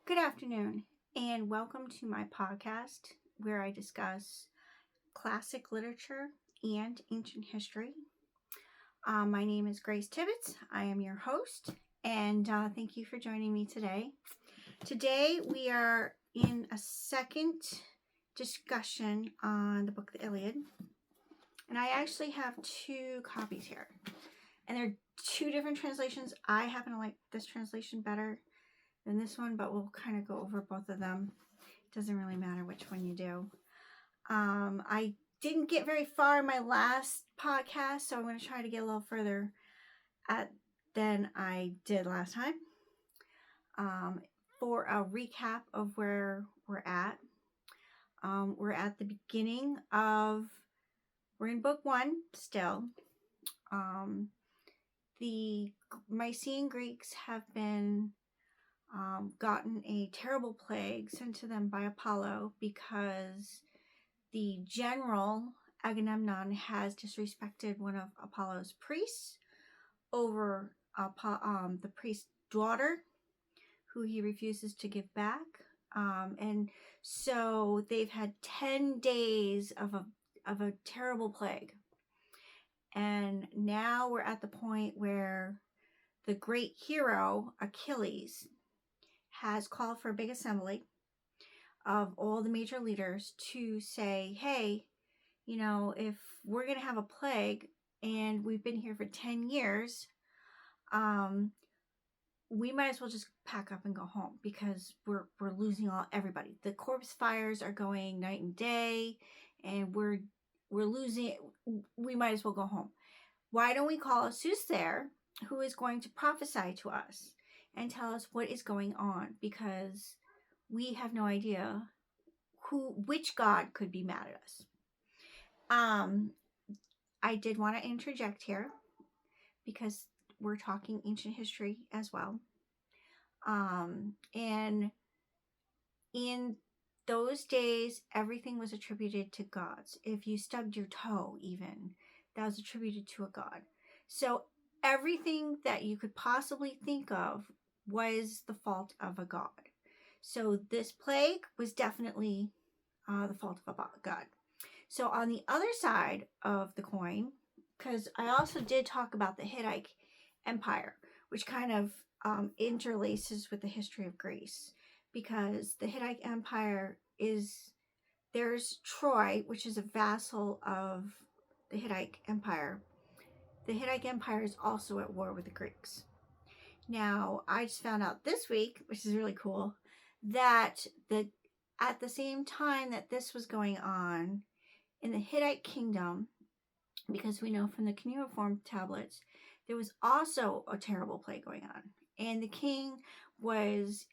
Good afternoon, and welcome to my podcast where I discuss classic literature and ancient history. My name is Grace Tibbetts. I am your host, and thank you for joining me today. Today, we are in a second discussion on the book, the Iliad, and I actually have two copies here, and they're two different translations. I happen to like this translation better than this one, but we'll kind of go over both of them. It doesn't really matter which one you do. I didn't get very far in my last podcast, so I'm going to try to get a little further than I did last time. For a recap of where we're at the beginning of, we're in book 1 still. The Mycenaean Greeks have been gotten a terrible plague sent to them by Apollo because the general Agamemnon has disrespected one of Apollo's priests over the priest's daughter, who he refuses to give back. And so they've had 10 days of a terrible plague. And now we're at the point where the great hero, Achilles, has called for a big assembly of all the major leaders to say, hey, if we're going to have a plague and we've been here for 10 years, we might as well just pack up and go home because we're losing everybody. The corpse fires are going night and day and we're losing. We might as well go home. Why don't we call a soothsayer who is going to prophesy to us and tell us what is going on, because we have no idea which god could be mad at us. I did want to interject here because we're talking ancient history as well. And in those days, everything was attributed to gods. If you stubbed your toe, even, that was attributed to a god. So everything that you could possibly think of was the fault of a god. So this plague was definitely the fault of a god. So on the other side of the coin, because I also did talk about the Hittite Empire, which kind of interlaces with the history of Greece, because the Hittite Empire there's Troy, which is a vassal of the Hittite Empire. The Hittite Empire is also at war with the Greeks. Now, I just found out this week, which is really cool, that at the same time that this was going on in the Hittite kingdom, because we know from the cuneiform tablets, there was also a terrible plague going on. And the king was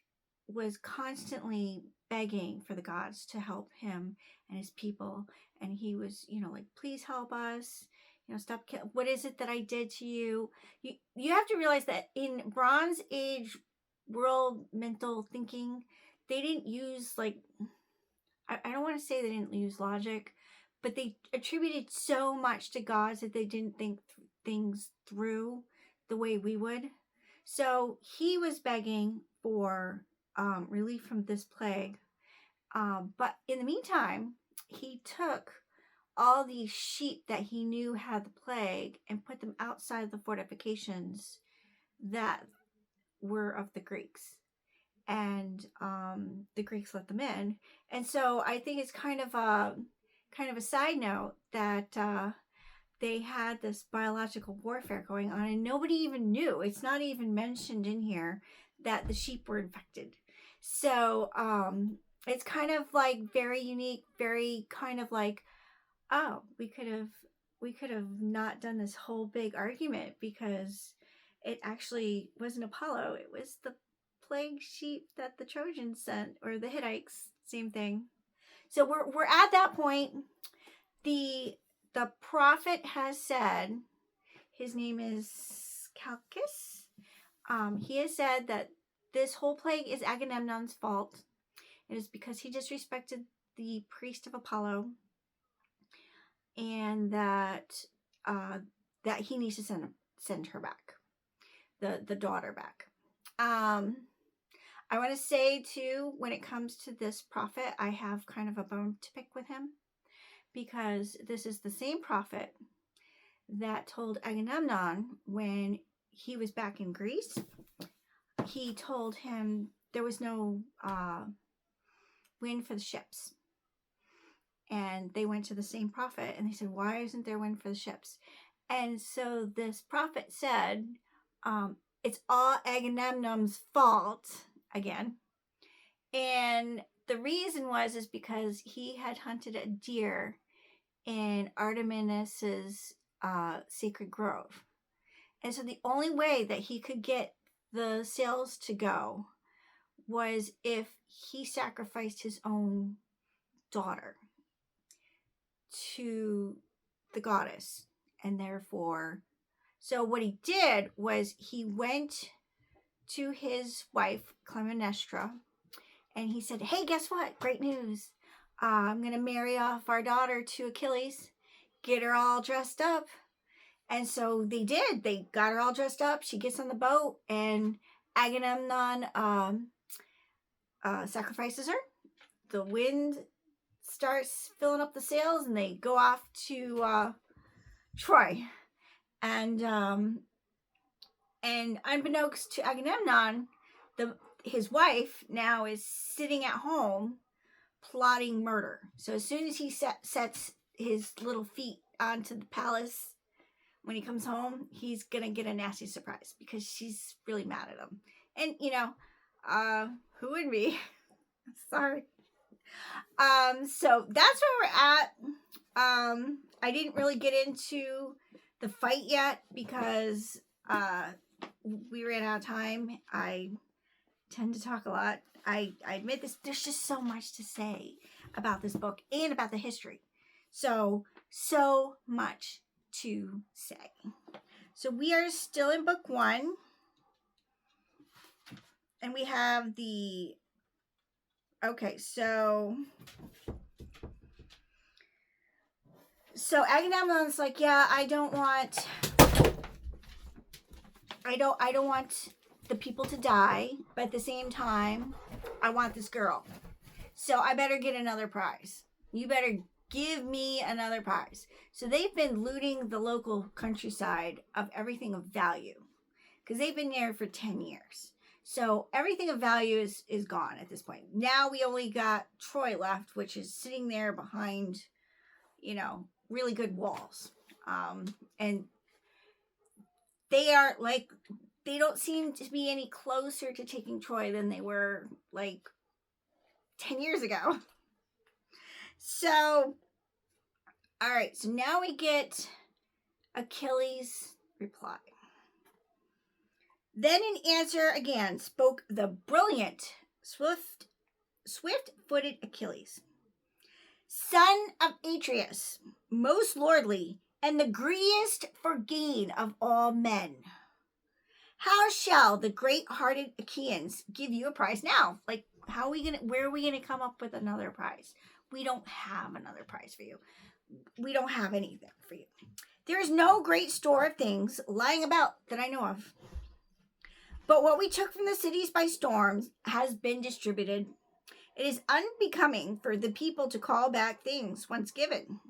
constantly begging for the gods to help him and his people. And he was, like, please help us. Stop. What is it that I did to you? You have to realize that in Bronze Age world mental thinking, they didn't use, like, I don't want to say they didn't use logic, but they attributed so much to gods that they didn't think things through the way we would. So he was begging for relief from this plague. But in the meantime, he took all these sheep that he knew had the plague and put them outside the fortifications that were of the Greeks. And the Greeks let them in. And so I think it's kind of a side note that they had this biological warfare going on, and nobody even knew. It's not even mentioned in here that the sheep were infected. So it's kind of like very unique, very kind of like, oh, we could have not done this whole big argument because it actually wasn't Apollo. It was the plague sheep that the Trojans sent, or the Hittites, same thing. So we're at that point. The prophet has said, his name is Calchas. He has said that this whole plague is Agamemnon's fault. It is because he disrespected the priest of Apollo, and that he needs to send her back, the daughter back. I want to say too, when it comes to this prophet, I have kind of a bone to pick with him, because this is the same prophet that told Agamemnon when he was back in Greece. He told him there was no wind for the ships. And they went to the same prophet and they said, why isn't there wind for the ships? And so this prophet said, it's all Agamemnon's fault again. And the reason is because he had hunted a deer in Artemis's sacred grove. And so the only way that he could get the sails to go was if he sacrificed his own daughter to the goddess. And therefore, so what he did was he went to his wife, Clytemnestra, and he said, hey, guess what? Great news. I'm going to marry off our daughter to Achilles, get her all dressed up. And so they did. They got her all dressed up. She gets on the boat, and Agamemnon sacrifices her. The wind starts filling up the sails, and they go off to Troy. And unbeknownst to Agamemnon, his wife now is sitting at home plotting murder. So as soon as he sets his little feet onto the palace, when he comes home, he's gonna get a nasty surprise because she's really mad at him. And who would be? Sorry. So that's where we're at. I didn't really get into the fight yet because we ran out of time. I tend to talk a lot. I admit this. There's just so much to say about this book and about the history. So much to say. So we are still in book 1. And we have the... Okay, so Agamemnon's like, yeah, I don't want the people to die, but at the same time, I want this girl. So I better get another prize. You better give me another prize. So they've been looting the local countryside of everything of value, because they've been there for 10 years. So everything of value is gone at this point. Now we only got Troy left, which is sitting there behind, really good walls. And they are they don't seem to be any closer to taking Troy than they were 10 years ago. So, all right. So now we get Achilles' reply. Then in answer again spoke the brilliant, swift-footed Achilles, son of Atreus, most lordly, and the greediest for gain of all men. How shall the great-hearted Achaeans give you a prize now? Where are we gonna come up with another prize? We don't have another prize for you. We don't have anything for you. There is no great store of things lying about that I know of. But what we took from the cities by storms has been distributed. It is unbecoming for the people to call back things once given.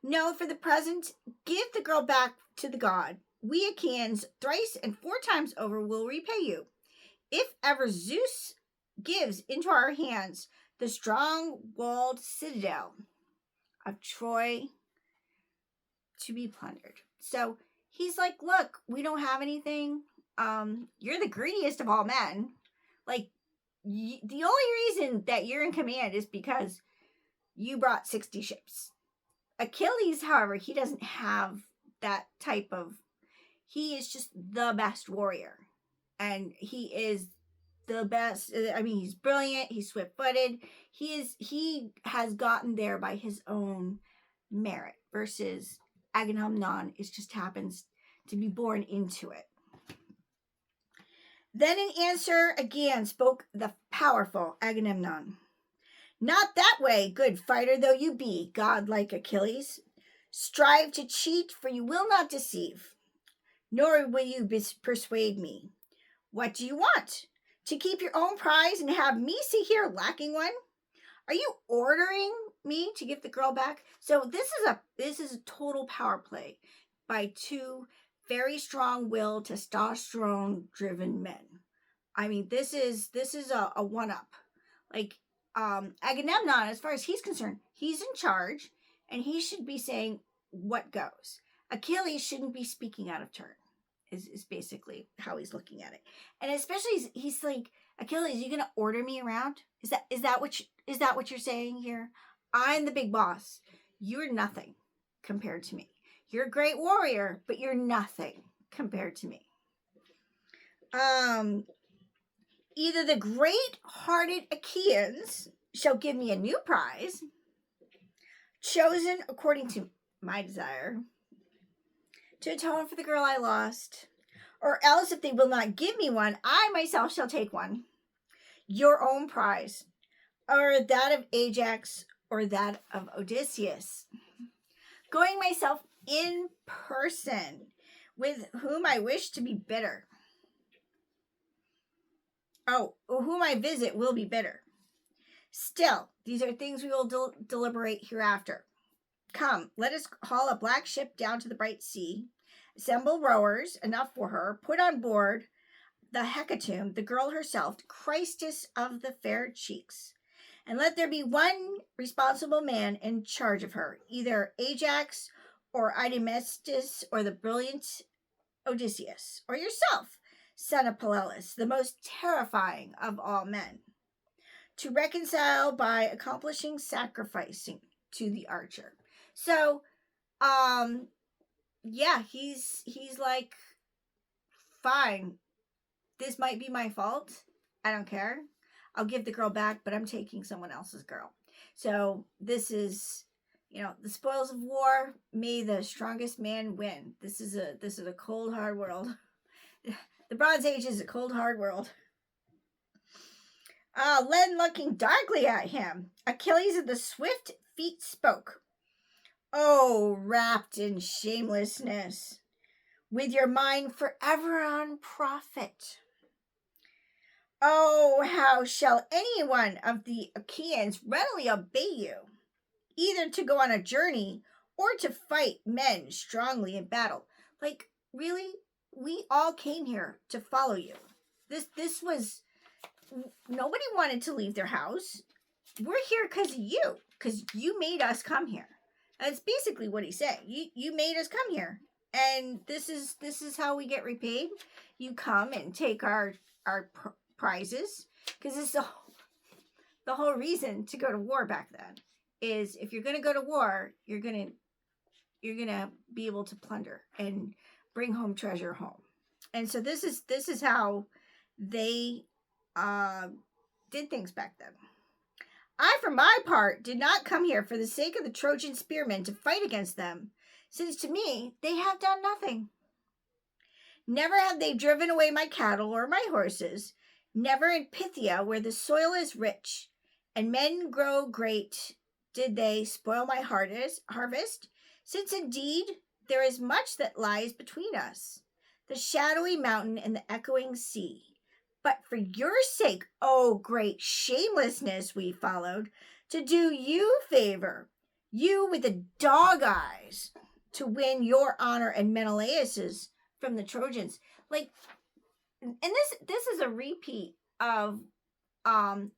No, for the present, give the girl back to the god. We Achaeans, thrice and 4 times over, will repay you. If ever Zeus gives into our hands the strong-walled citadel of Troy to be plundered. So he's like, look, we don't have anything. You're the greediest of all men. The only reason that you're in command is because you brought 60 ships. Achilles, however, he doesn't have that type of... He is just the best warrior. And he is the best. I mean, he's brilliant. He's swift-footed. He has gotten there by his own merit. Versus Agamemnon, it just happens to be born into it. Then in answer again spoke the powerful Agamemnon. Not that way, good fighter though you be, godlike Achilles. Strive to cheat, for you will not deceive, nor will you persuade me. What do you want? to keep your own prize and have me sit here lacking one? Are you ordering me to give the girl back? So this is a total power play by two very strong-willed, testosterone-driven men. I mean, this is a one-up. Like Agamemnon, as far as he's concerned, he's in charge, and he should be saying what goes. Achilles shouldn't be speaking out of turn. Is basically how he's looking at it, and especially he's like, Achilles, you gonna order me around? Is that what you're saying here? I'm the big boss. You're nothing compared to me. You're a great warrior, but you're nothing compared to me. Either the great-hearted Achaeans shall give me a new prize, chosen according to my desire, to atone for the girl I lost, or else if they will not give me one, I myself shall take one, your own prize, or that of Ajax, or that of Odysseus, going myself in person, with whom I wish to be bitter. Oh, whom I visit will be bitter. Still, these are things we will deliberate hereafter. Come, let us haul a black ship down to the bright sea, assemble rowers, enough for her, put on board the hecatomb, the girl herself, Christus of the fair cheeks, and let there be one responsible man in charge of her, either Ajax or Idamestus or the brilliant Odysseus, or yourself, son of Peleus, the most terrifying of all men, to reconcile by accomplishing sacrificing to the archer. So, yeah, he's like, fine, this might be my fault. I don't care. I'll give the girl back, but I'm taking someone else's girl. So this is, the spoils of war. May the strongest man win. This is a cold, hard world. The Bronze Age is a cold, hard world. Len looking darkly at him. Achilles of the swift feet spoke. Oh, wrapped in shamelessness, with your mind forever on profit. Oh, how shall any one of the Achaeans readily obey you, either to go on a journey or to fight men strongly in battle? Like, really? We all came here to follow you. This was, nobody wanted to leave their house. We're here because you made us come here. That's basically what he's saying. You made us come here, and this is how we get repaid. You come and take our prizes, because this is the whole reason to go to war back then. Is if you're going to go to war, you're gonna be able to plunder and bring home treasure home. And so this is how they did things back then. I, for my part, did not come here for the sake of the Trojan spearmen to fight against them, since to me they have done nothing. Never have they driven away my cattle or my horses, never in Pythia, where the soil is rich, and men grow great, did they spoil my harvest, since indeed there is much that lies between us, the shadowy mountain and the echoing sea. But for your sake, oh great shamelessness, we followed, to do you favor, you with the dog eyes, to win your honor and Menelaus's from the Trojans. Like, and this is a repeat of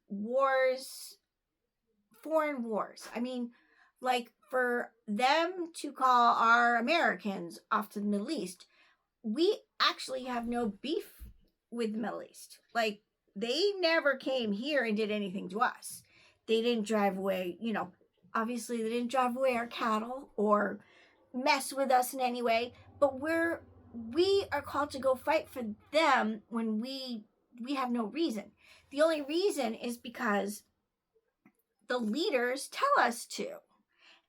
wars, foreign wars. I mean, like, for them to call our Americans off to the Middle East, we actually have no beef with the Middle East. Like, they never came here and did anything to us. They didn't drive away, obviously they didn't drive away our cattle or mess with us in any way, but we are called to go fight for them when we have no reason. The only reason is because the leaders tell us to.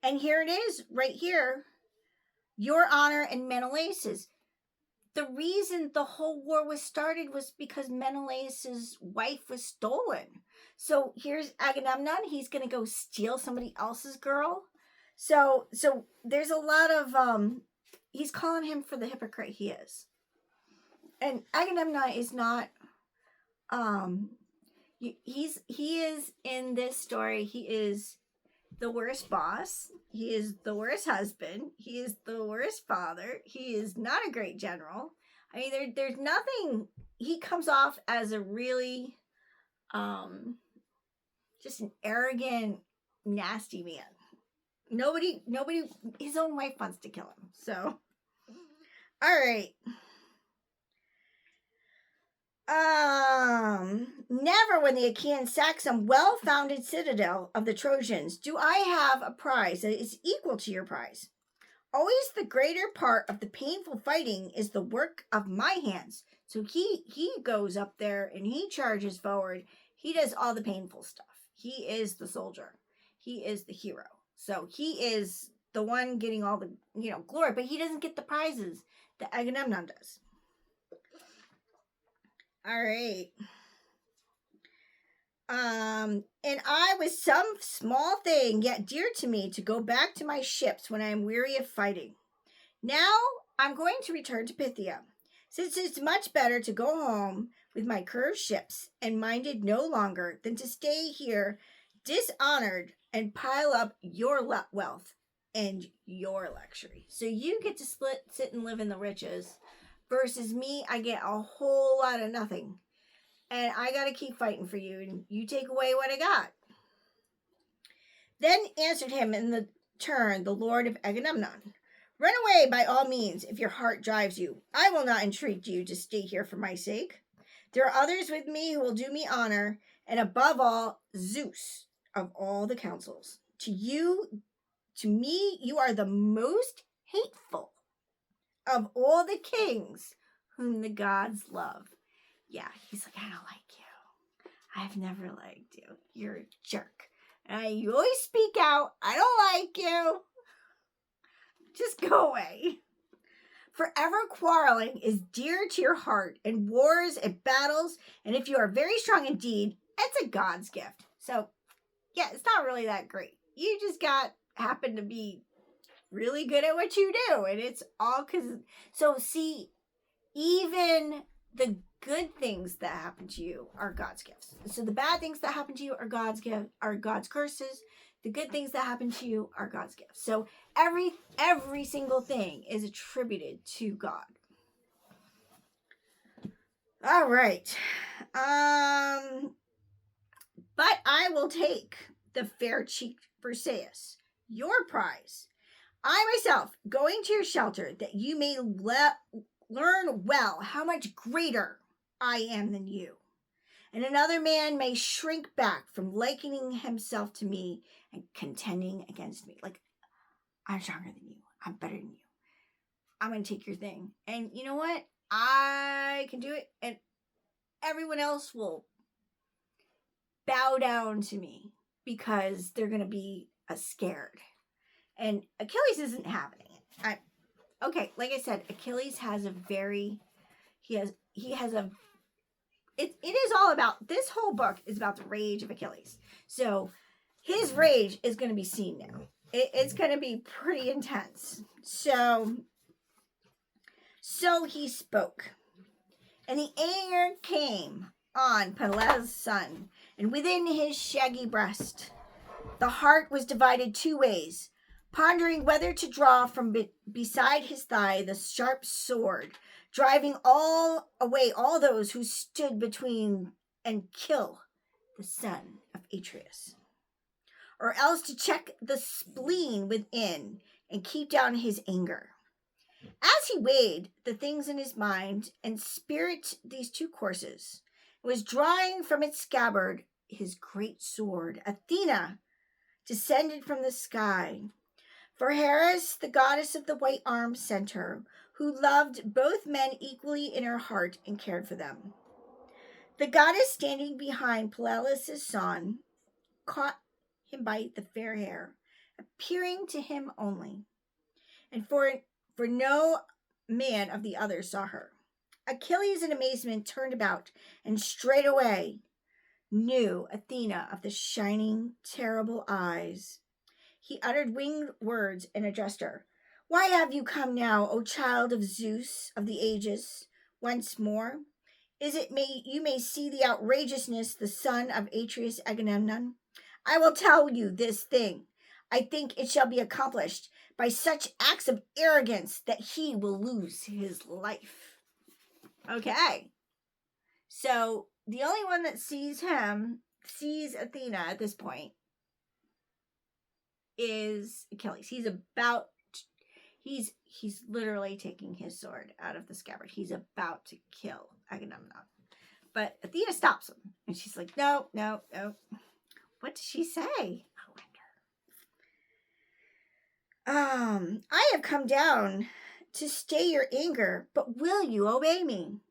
And here it is, right here, your honor and Menelaus's. The reason the whole war was started was because Menelaus's wife was stolen. So here's Agamemnon. He's going to go steal somebody else's girl. So there's a lot of, he's calling him for the hypocrite he is. And Agamemnon is not He is in this story. He is the worst boss. He is the worst husband. He is the worst father. He is not a great general. I mean, there's nothing. He comes off as a really, just an arrogant, nasty man. Nobody. His own wife wants to kill him. So, all right. Never when the Achaeans sack some well-founded citadel of the Trojans do I have a prize that is equal to your prize. Always the greater part of the painful fighting is the work of my hands. So he goes up there and he charges forward. He does all the painful stuff. He is the soldier. He is the hero. So he is the one getting all the, glory, but he doesn't get the prizes that Agamemnon does. All right. And I was some small thing yet dear to me to go back to my ships when I am weary of fighting. Now I'm going to return to Phthia, since it's much better to go home with my curved ships and minded no longer than to stay here dishonored and pile up your wealth and your luxury. So you get to sit and live in the riches, versus me, I get a whole lot of nothing. And I got to keep fighting for you, and you take away what I got. Then answered him in the turn the Lord of Agamemnon. Run away by all means if your heart drives you. I will not entreat you to stay here for my sake. There are others with me who will do me honor, and above all, Zeus of all the councils. To me, you are the most hateful of all the kings whom the gods love. Yeah, he's like, I don't like you. I've never liked you. You're a jerk. You always speak out. I don't like you. Just go away. Forever quarreling is dear to your heart, and wars and battles, and if you are very strong indeed, it's a God's gift. So, yeah, it's not really that great. You just happen to be really good at what you do, and it's all because. So see, even the good things that happen to you are God's gifts. So the bad things that happen to you are God's curses. The good things that happen to you are God's gifts. So every single thing is attributed to God. All right. But I will take the fair-cheeked Perseus, your prize. I myself going to your shelter, that you may learn well how much greater I am than you. And another man may shrink back from likening himself to me and contending against me. Like, I'm stronger than you. I'm better than you. I'm going to take your thing. And you know what? I can do it. And everyone else will bow down to me because they're going to be scared. And Achilles isn't having it. Okay, like I said, Achilles has it is all about, this whole book is about the rage of Achilles. So his rage is going to be seen now. It's going to be pretty intense. So he spoke, and the anger came on Peleus' son, and within his shaggy breast the heart was divided two ways, pondering whether to draw from beside his thigh the sharp sword, driving away all those who stood between, and kill the son of Atreus, or else to check the spleen within and keep down his anger. As he weighed the things in his mind and spirit these two courses, was drawing from its scabbard his great sword, Athena descended from the sky. For Hera, the goddess of the white arms, sent her, who loved both men equally in her heart and cared for them. The goddess, standing behind Peleus' son, caught him by the fair hair, appearing to him only, and for no man of the others saw her. Achilles in amazement turned about, and straightway knew Athena of the shining, terrible eyes. He uttered winged words and addressed her. Why have you come now, O child of Zeus of the Aegis, once more? you may see the outrageousness, the son of Atreus Agamemnon. I will tell you this thing. I think it shall be accomplished by such acts of arrogance that he will lose his life. Okay. So the only one that sees Athena at this point, is Achilles. He's literally taking his sword out of the scabbard. He's about to kill Agamemnon. But Athena stops him. And she's like, no. What does she say? I wonder. I have come down to stay your anger, but will you obey me?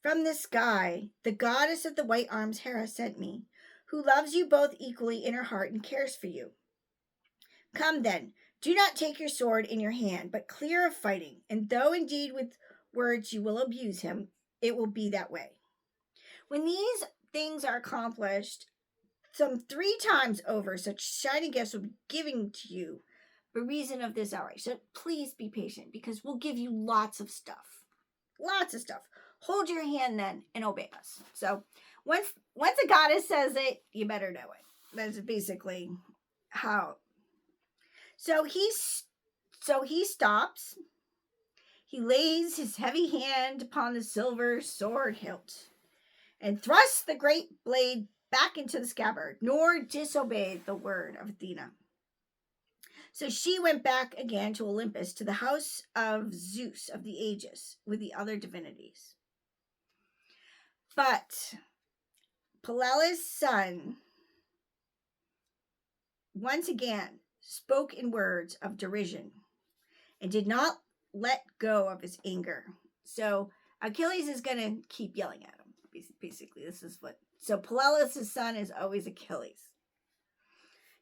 From the sky, the goddess of the white arms, Hera, sent me, who loves you both equally in her heart and cares for you. Come then, do not take your sword in your hand, but clear of fighting, and though indeed with words you will abuse him, it will be that way. When these things are accomplished, some 3 times over, such shining gifts will be given to you by reason of this outrage. So please be patient, because we'll give you lots of stuff. Lots of stuff. Hold your hand then and obey us. So once a goddess says it, you better know it. That's basically how. So he stops. He lays his heavy hand upon the silver sword hilt and thrusts the great blade back into the scabbard, nor disobeyed the word of Athena. So she went back again to Olympus, to the house of Zeus of the Aegis, with the other divinities. But Peleus' son once again spoke in words of derision and did not let go of his anger. So Achilles is going to keep yelling at him. Basically, this is what. So Peleus' son is always Achilles.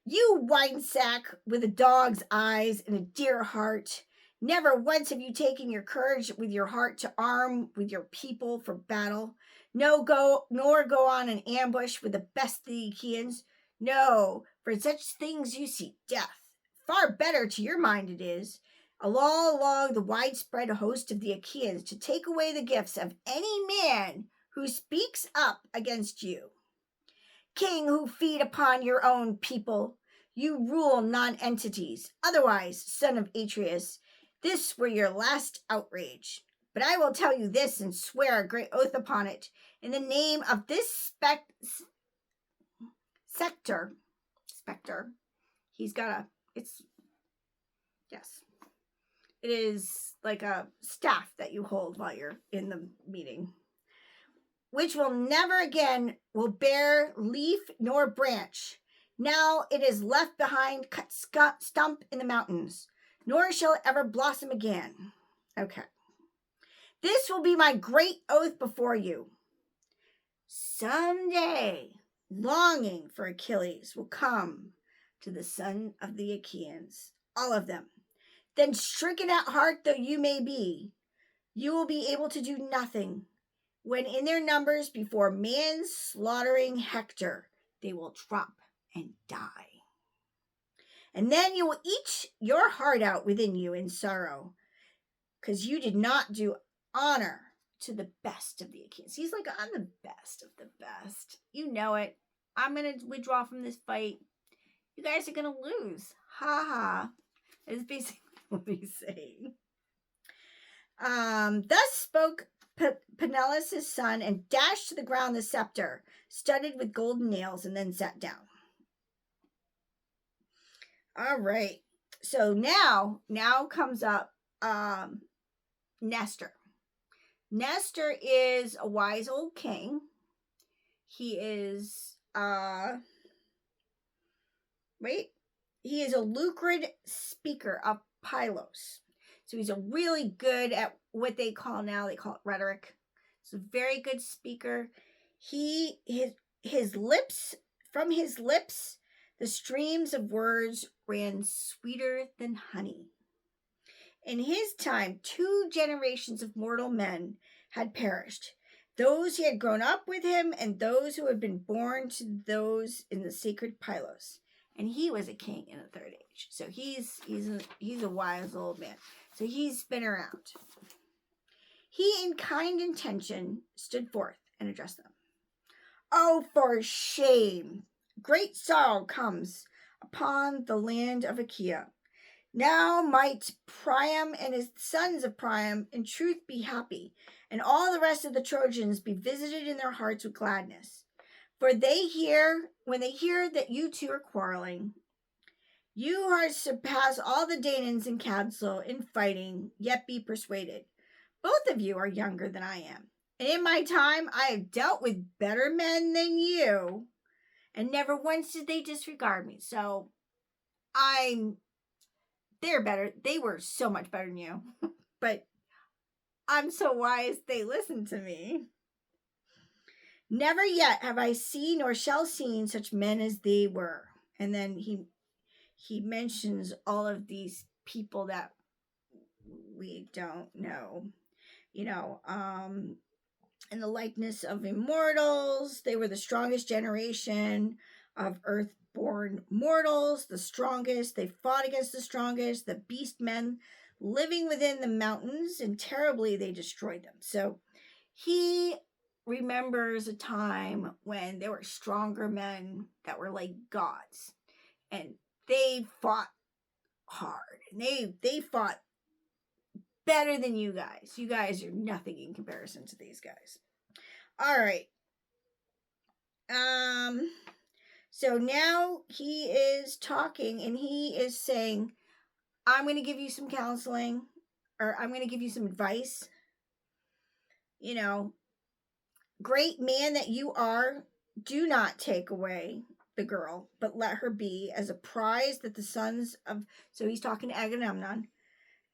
You wine-sack with a dog's eyes and a deer heart. Never once have you taken your courage with your heart to arm with your people for battle. Nor go on an ambush with the best of the Achaeans. No, for such things you seek death. Far better to your mind it is, all along the widespread host of the Achaeans, to take away the gifts of any man who speaks up against you. King who feed upon your own people, you rule non-entities. Otherwise, son of Atreus, this were your last outrage. But I will tell you this and swear a great oath upon it, in the name of this specter. He's got it is like a staff that you hold while you're in the meeting, which will never again will bear leaf nor branch. Now it is left behind, cut stump in the mountains, nor shall it ever blossom again. Okay. This will be my great oath before you. Someday, longing for Achilles will come to the son of the Achaeans, all of them. Then, stricken at heart though you may be, you will be able to do nothing. When in their numbers before man's slaughtering Hector, they will drop and die. And then you will eat your heart out within you in sorrow, because you did not do honor to the best of the Achaeans. He's like, I'm the best of the best. You know it. I'm going to withdraw from this fight. You guys are going to lose. Ha ha. Is basically what he's saying. Thus spoke Peneleus' son, and dashed to the ground the scepter, studded with golden nails, and then sat down. All right. So now comes up Nestor. Nestor is a wise old king. He is he is a lucid speaker of Pylos. So he's a really good at what they call it rhetoric. He's a very good speaker. His lips, the streams of words ran sweeter than honey. In his time, 2 generations of mortal men had perished. Those who had grown up with him, and those who had been born to those in the sacred Pylos. And he was a king in the 3rd age. So he's a wise old man. So he's been around. He, in kind intention, stood forth and addressed them. Oh, for shame! Great sorrow comes upon the land of Achaia. Now might Priam and his sons of Priam in truth be happy, and all the rest of the Trojans be visited in their hearts with gladness. For when they hear that you two are quarreling, you are surpass all the Danaans in counsel, in fighting, yet be persuaded. Both of you are younger than I am, and in my time I have dealt with better men than you, and never once did they disregard me. So they're better. They were so much better than you, but I'm so wise they listened to me. Never yet have I seen nor shall see such men as they were. And then he mentions all of these people that we don't know. In the likeness of immortals, they were the strongest generation of earth-born mortals, the strongest. They fought against the strongest, the beast men living within the mountains, and terribly they destroyed them. So he remembers a time when there were stronger men that were like gods, and they fought hard, and they fought better than you guys. You guys are nothing in comparison to these guys. All right. So now he is talking, and he is saying, I'm going to give you some counseling, or I'm going to give you some advice. Great man that you are, do not take away the girl, but let her be as a prize that the sons of, so he's talking to Agamemnon,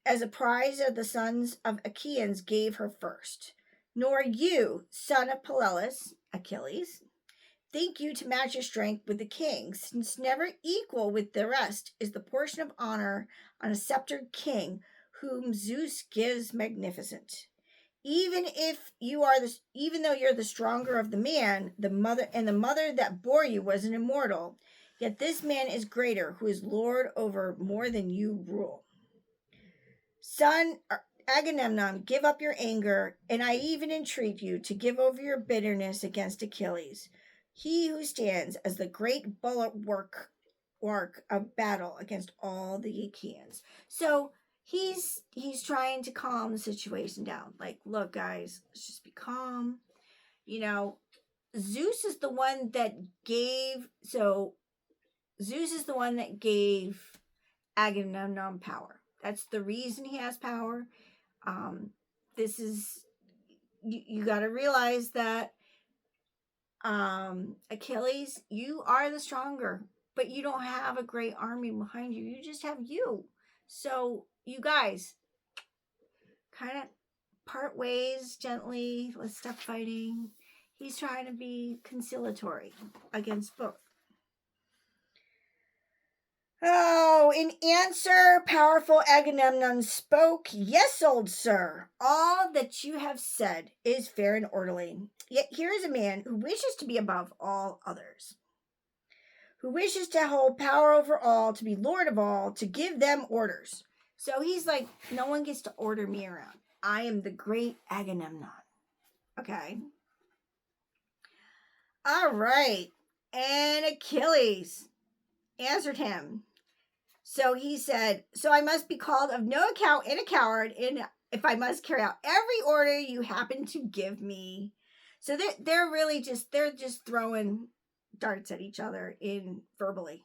as a prize of the sons of Achaeans gave her first. Nor you, son of Peleus, Achilles, think you to match your strength with the king, since never equal with the rest is the portion of honor on a sceptered king, whom Zeus gives magnificent. Even though you're the stronger of the man, the mother that bore you was an immortal, yet this man is greater, who is lord over more than you rule. Son Agamemnon, give up your anger, and I even entreat you to give over your bitterness against Achilles, he who stands as the great bulwark of battle against all the Achaeans. So he's trying to calm the situation down. Like, look, guys, let's just be calm. Zeus is the one that gave Agamemnon power. That's the reason he has power. This is, you got to realize that Achilles, you are the stronger, but you don't have a great army behind you. You just have you. So you guys kind of part ways gently. Let's stop fighting. He's trying to be conciliatory against both. Oh, in answer, powerful Agamemnon spoke. Yes, old sir, all that you have said is fair and orderly. Yet here is a man who wishes to be above all others, who wishes to hold power over all, to be lord of all, to give them orders. So he's like, no one gets to order me around. I am the great Agamemnon. Okay. All right. And Achilles answered him. So he said, so I must be called of no account and a coward if I must carry out every order you happen to give me. So they're just throwing darts at each other verbally.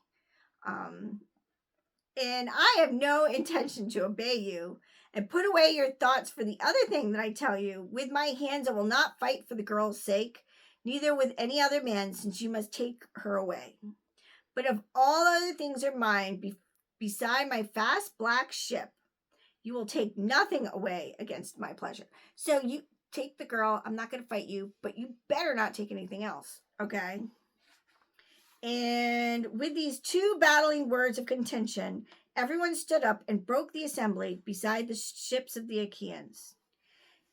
And I have no intention to obey you, and put away your thoughts for the other thing that I tell you. With my hands I will not fight for the girl's sake, neither with any other man, since you must take her away. But if all other things are mine, beside my fast black ship, you will take nothing away against my pleasure. So you take the girl, I'm not going to fight you, but you better not take anything else, okay? And with these two battling words of contention, everyone stood up and broke the assembly beside the ships of the Achaeans.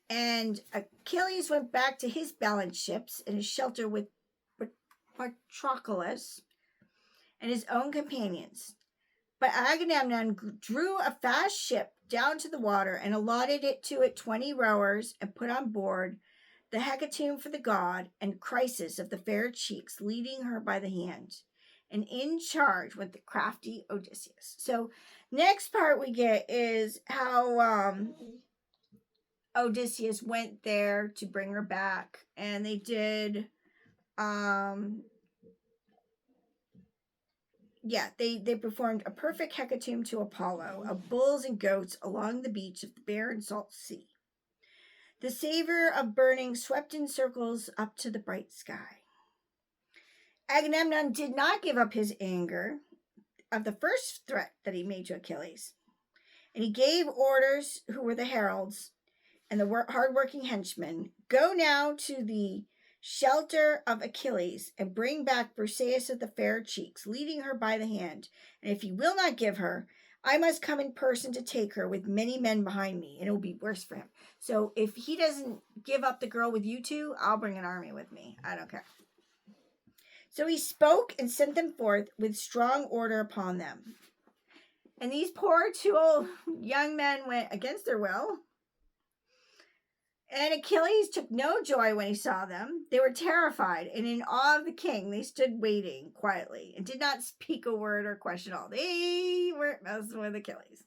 And Achilles went back to his balanced ships in his shelter with Patroclus and his own companions. But Agamemnon drew a fast ship down to the water and allotted it to it 20 rowers and put on board the hecatomb for the god and Chrysis of the fair cheeks, leading her by the hand, and in charge with the crafty Odysseus. So next part we get is how Odysseus went there to bring her back, and they did they performed a perfect hecatomb to Apollo of bulls and goats along the beach of the barren salt sea. The savor of burning swept in circles up to the bright sky. Agamemnon did not give up his anger of the first threat that he made to Achilles, and he gave orders, who were the heralds and the hard-working henchmen, go now to the shelter of Achilles and bring back Briseis of the fair cheeks, leading her by the hand. And if you will not give her, I must come in person to take her with many men behind me, and it will be worse for him. So if he doesn't give up the girl with you two, I'll bring an army with me. I don't care. So he spoke and sent them forth with strong order upon them. And these poor two old young men went against their will. And Achilles took no joy when he saw them. They were terrified, and in awe of the king, they stood waiting quietly and did not speak a word or question all. They weren't messing with Achilles.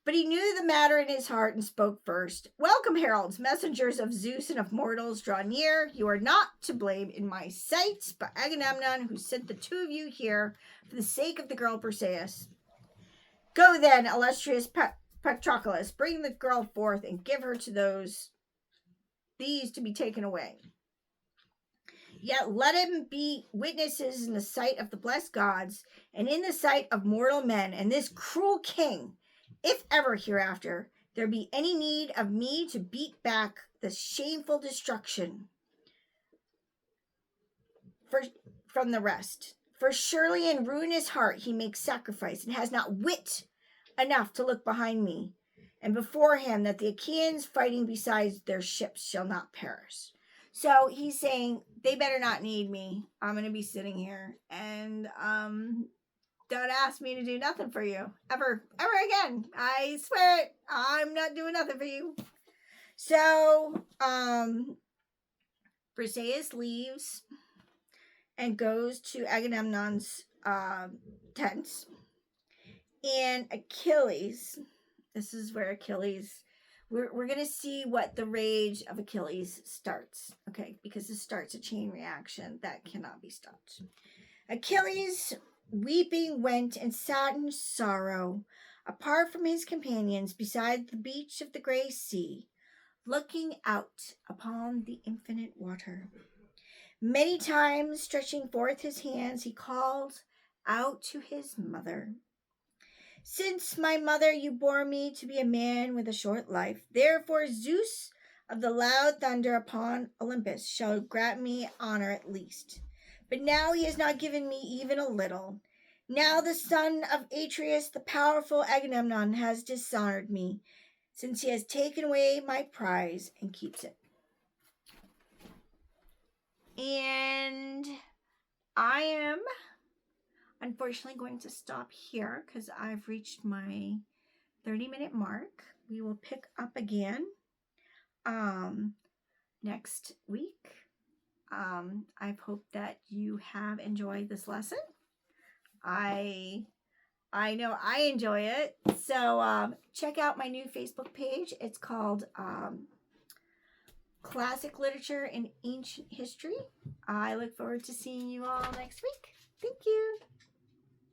But he knew the matter in his heart and spoke first. Welcome, heralds, messengers of Zeus and of mortals, draw near. You are not to blame in my sight, but Agamemnon, who sent the two of you here for the sake of the girl Briseis. Go then, illustrious Patroclus, bring the girl forth and give her to these to be taken away. Yet let him be witnesses in the sight of the blessed gods and in the sight of mortal men and this cruel king, if ever hereafter there be any need of me to beat back the shameful destruction from the rest. For surely in ruinous heart he makes sacrifice and has not wit enough to look behind me and before him, that the Achaeans fighting beside their ships shall not perish. So he's saying they better not need me. I'm going to be sitting here, and don't ask me to do nothing for you ever again. I swear it. I'm not doing nothing for you. So Briseis leaves and goes to Agamemnon's tents. And Achilles, this is where Achilles, we're going to see what the rage of Achilles starts, okay? Because this starts a chain reaction that cannot be stopped. Achilles, weeping, went and sat in sorrow, apart from his companions, beside the beach of the gray sea, looking out upon the infinite water. Many times, stretching forth his hands, he called out to his mother. Since, my mother, you bore me to be a man with a short life, therefore Zeus of the loud thunder upon Olympus shall grant me honor at least. But now he has not given me even a little. Now the son of Atreus, the powerful Agamemnon, has dishonored me, since he has taken away my prize and keeps it. And I am unfortunately going to stop here because I've reached my 30-minute mark. We will pick up again next week. I hope that you have enjoyed this lesson. I know I enjoy it. So check out my new Facebook page. It's called Classic Literature and Ancient History. I look forward to seeing you all next week.